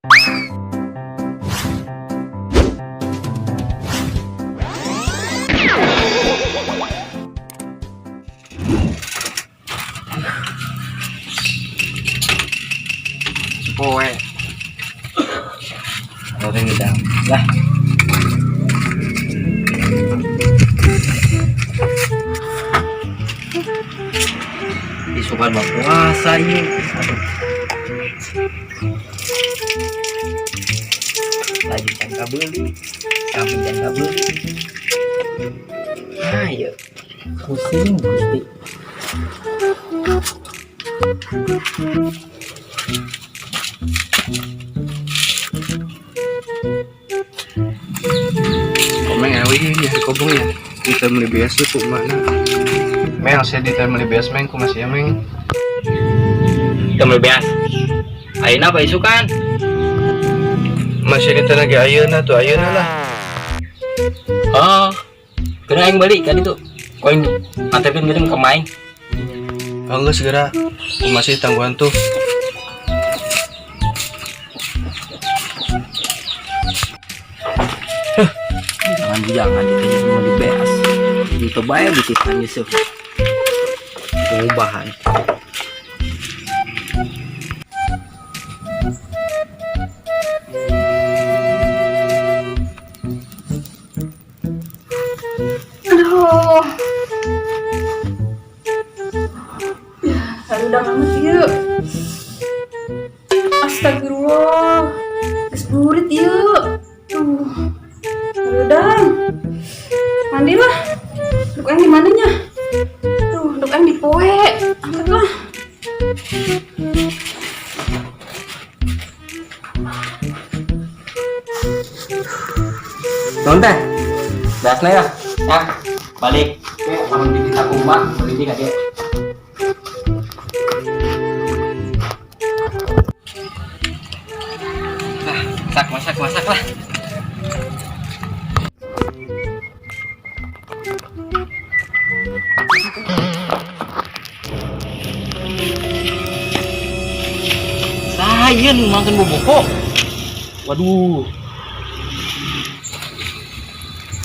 Poe. Orang gedang. Lah. Isukan mah puasa ini. Aduh. Lagi can beli. Kami can beli. Ayo. Pusing Gusti. Komeng awi ya kobong ya. Kita beli biasa tuh mana? Meng saya di beli biasa meng ku masih ya meng. Kita beli biasa. Ayeuna apa isukan? Masih di lagi ayeuna tuh ayeuna lah. Oh. Kena aing balik tadi tuh. Koin mantepin geuning ke main. Enggak segera. Masih tangguhan tuh. Jangan ditanya mau di beas. Itu bayar bisikan Yusuf. Perubahan. Aduh. Udah amat yuk. Astagfirullah. Keselurit yuk. Udah. Mandilah. Duk yang di mananya? Tuh, duk yang di poe. Angkatlah. Nonton. Beasna ya. Ya, balik. Oke, sama kita kumbang, beli di dia. Nah, masak lah. Saya nih makan boboko. Waduh.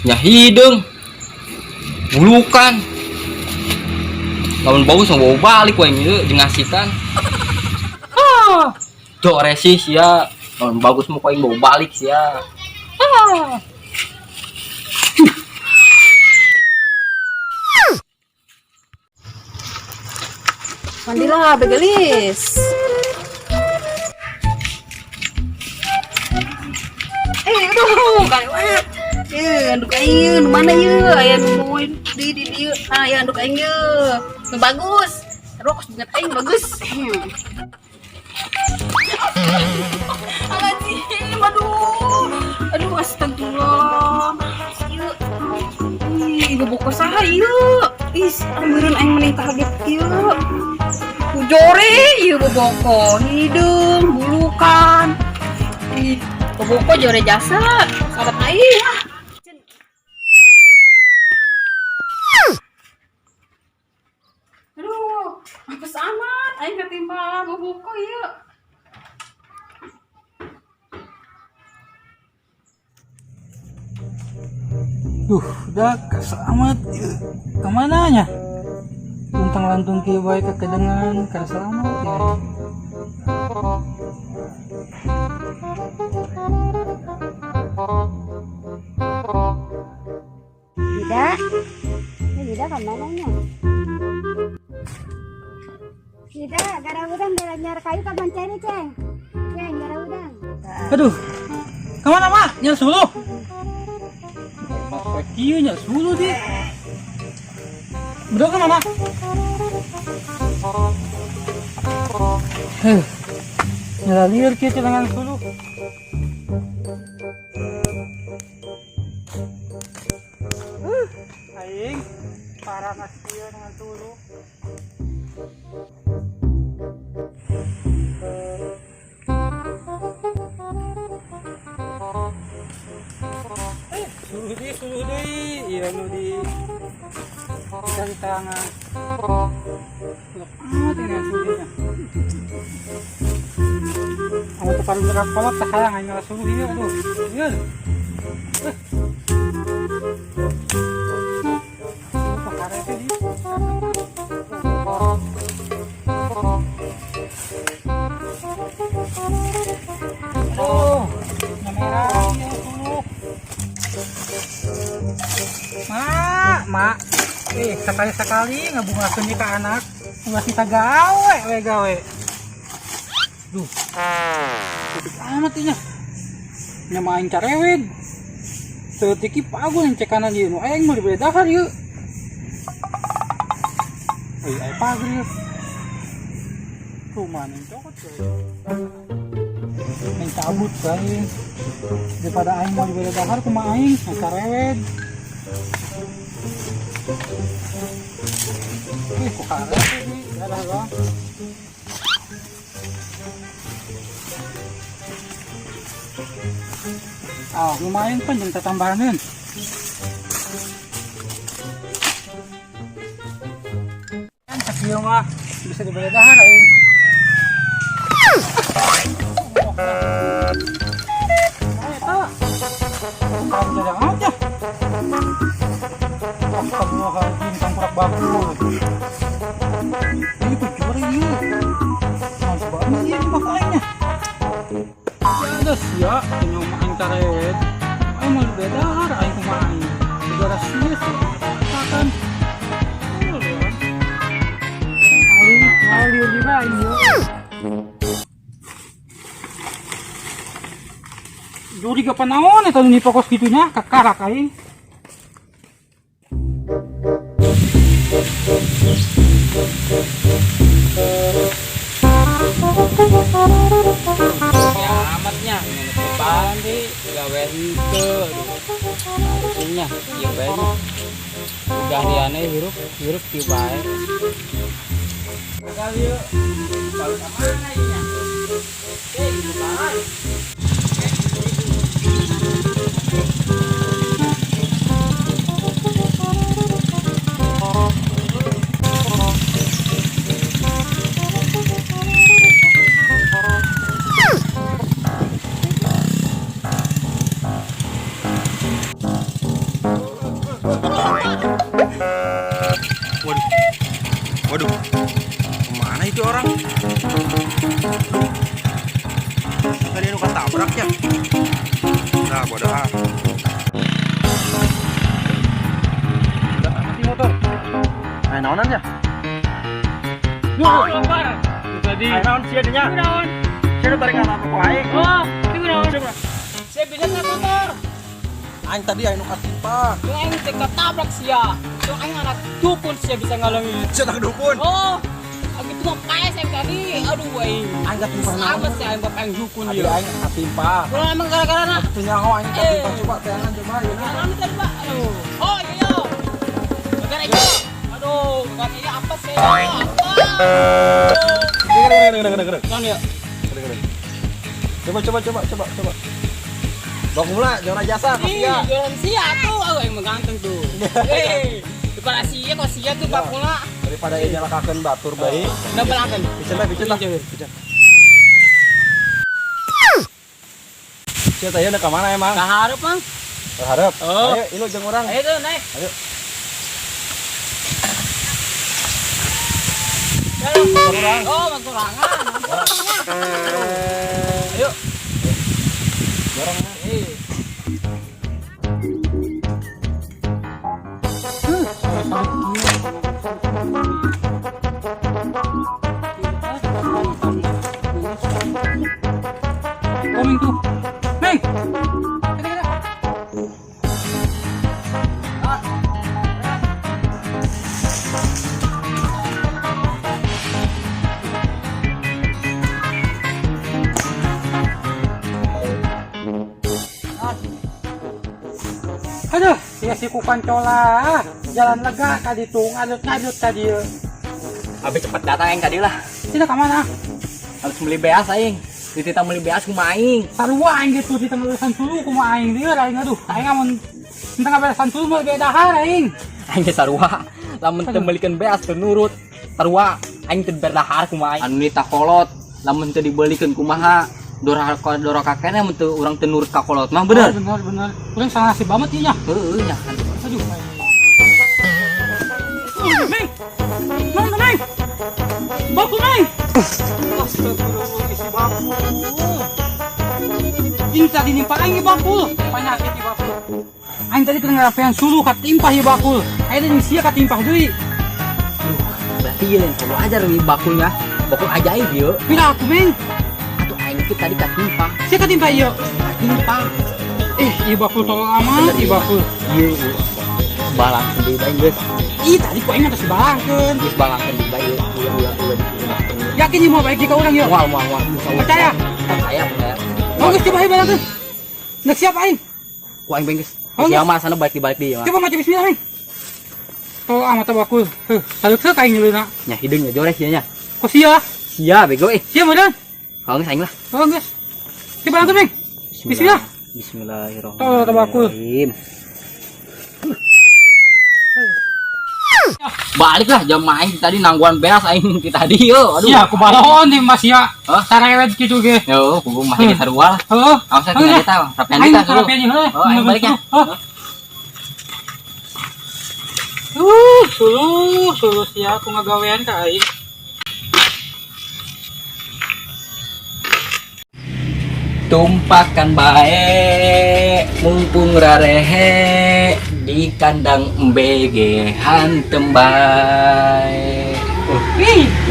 Ya hidung. Bulukan. Lawan bagus mau bawa balik wae ieu jeung ngasitan. Tuh resi sia. Lawan bagus mau koing bawa balik sia. Mandilah, begelis. Aduh, kalewat. Anduk aing, nu mana ye? Aya nu moe di dieu. Nah, ya anduk aing ye. Nu bagus. Rok banget aing bagus. Alazim, aduh astagfirullah. Ieu. Ieu boko saha ieu? Is, meureun aing meuni target ieu. Jore ieu boboko, hidung, bulukan. Ih, boboko jore jasa, sahabat aing. Aduh, apes amat aing ketimpa boboko ieu. Udah selamat kemananya? Luntang lantung kieu bae kekedengan kada selamat ya. Tidak kemananya? Tidak, gara udang nyar kayu kapan cari ceng? Ceng, gara udang. Aduh, kemana mak? Nyar sulu. Mas kieu nyar sulu di. Udah kemana? Nyalalir kieu dengan sulu. Aing parah kieu dengan sulu. Sulu deui, iya nu di cari tangan. Loh, ini sulunya. Kamu tepan baru ngerak kolot tak sayang aing suruh ieu tuh. Ieu. Pakare teh di. Oh, merah ya suruh. Mak. Sekali-sekali ngabungakeun ka anak. Ulah kita gawe. Duh. Kudik amat inya. Nya main carewed. Teu tiki pagun cekanan ieu nu aing mah dibere dahar ieu. Aya pagar ieu. Rumah nih cokot coy. Main cabut kain. Daripada aing mau dibere dahar kumaha aing carewed. Kok karet sih? Darah doang. Lumayan panjang tambahanin. Kan kecil mah bisa dibeli dahar aing. Kamu jadi aja. Semua kali bintang kurang bagus. Ini pencuri ini. Mas banget ini makanya. Ya sia, punya main karet. Aing mau beda har aing kumain. Negara Swiss. Makan. Alir di bayi. Juri ka panaon eta ni pokos kitunya kakarak aing. Ya amatnya lebaran di gawe henteu nya ieu bae udah liane hirup ti bae gagal ieu baru ka mana ieu nya lebaran Waduh, kemana itu orang? Tadi nu ketabraknya. Nah, bodoh ah. mati motor Ayo naonan ya? wah lembar tadi Ayo naon sia dinya? naon Sia tarik apa kok aing? oh itu naon saya bisa motor Aing tadi aing nu katimpa. yang aing teh ketabrak sia yang aing anak dukun sia bisa ngalami Sia tak dukun. oh gitu mah paes yang tadi aduh aing Aing katimpa naon? sama sih aing bapak yang dukun Adi dia aing katimpa. kalau emang gara-gara na Punya kau aing katimpa coba teangan coba ya. Jangan tadi pak aduh oh iya gara itu aduh gara ini apa sih apa Dengar. jangan ya Coba. Bang mula, jangan jasa kasih ya. jualan sia tuh aku yang mengganteng tuh daripada sia kok sia tuh bak mula Daripada ieu nyalakakeun batur bae. udah belakan Bisa lah. Sia teh na ka mana emang? kaharep mang Berharap. Oh. Ayo, ilo jeung urang. ayo tuh naik Ayo. oh mangkurangan ayo Barang. Coming tuh Neng aduh sia si kukancola jalan lega kaditu ngadut tadi Abi cepat datang yang tadi lah. tidak kemana Harus beli beas aing. Dititah beli beas kumaing. sarua aing gitu di tengah urusan dulu kumaha aing dia aing aduh aing amun tengah beresan dulu mah beda dahar aing Aing ge sarua. Lamun teu meulikeun beas teu nurut. Sarua aing teu berdahar kumaing. Anu nita kolot, lamun teu dibelikeun kumaha? dora kakeknya mentu orang tenurut ka kolot mah bener. Bener. Kurang salah si banget iya. Heeh nya. Aduh. Meng. Mana Meng? Baku Meng. Astagfirullah isi baku. Ini tadi nimpa aing bakul. Penyakit di bakul. Aing tadi kena ngarapean suluh katimpah ya bakul. Aing tadi sia katimpah deui. Berarti ieu lain kudu ajar nih bakulnya. Bakul ajaib ieu. Pira aku Meng? Atuh aing teh tadi katimpah. Sia katimpah ieu. Katimpah. Ieu bakul tolong amat ieu bakul. Ieu balang deui bae geus. Ih tadi ku aing atas balangkeun. Geus balangkeun deui bae ulah. Yakin ieu mau baik ka urang ieu? Moal. Percaya? Percaya. Oh geus coba aing balangkeun. Nek siap aing. Ku aing bengkes. Oh, Ya mah sana balik di ya. Coba maca bismillah Meng. Oh amat bakul. Saluk se kaing leuna. Nya hidungnya jores ieu nya. Kok sia? Sia bego Sia meureun. Kalau geus aing lah. Oh geus. Coba balangkeun Meng. Bismillah. Bismillahirrahmanirrahim. Tabakul. Baliklah jam main tadi nangguan beas aing ti tadi yo. Aduh. Sia aku balon nih Mas ya. Hah? Sarewet kitu ge. Yo, kudu masih di sarua lah. Heeh. Awas kita kita, rapian Aing kita dulu. rapian ieu. Oh, aing balik ya. Suluh sia aku ngagawean ka aing. Tumpakan bae mumpung rarehe di kandang embege hantem bae.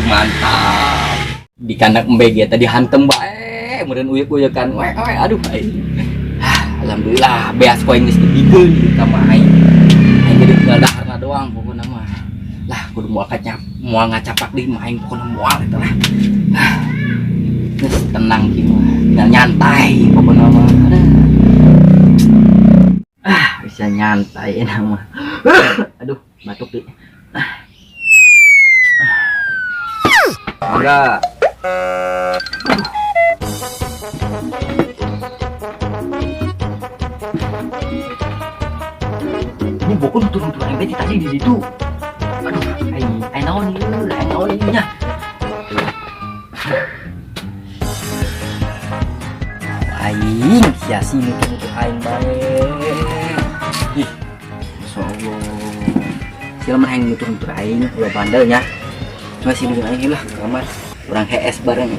Mantap. Di kandang embege tadi hantem bae, meureun uyek-uyekan we aduh aing. Alhamdulillah beas poe geus dibikeun di ka mah aing. Aing jadi tinggal daharna doang pokona mah. Lah kudu moal ngacapak deui mah aing pokona moal eta lah. Geus tenang kieu mah. Tinggal nyantai pokoknya mah. Bisa nyantai enak mah. Aduh, batuk deh. Enggak. Ini bokon turun-turun aing tadi di situ. Aduh, aing naon ieu nya. Aing sia-sia nutup aing bae. Ih, masyaallah. Sila mah aing nutup aing ulah bandelnya. Cuma sih bikin aing lah ke kamar. Urang HS bareng.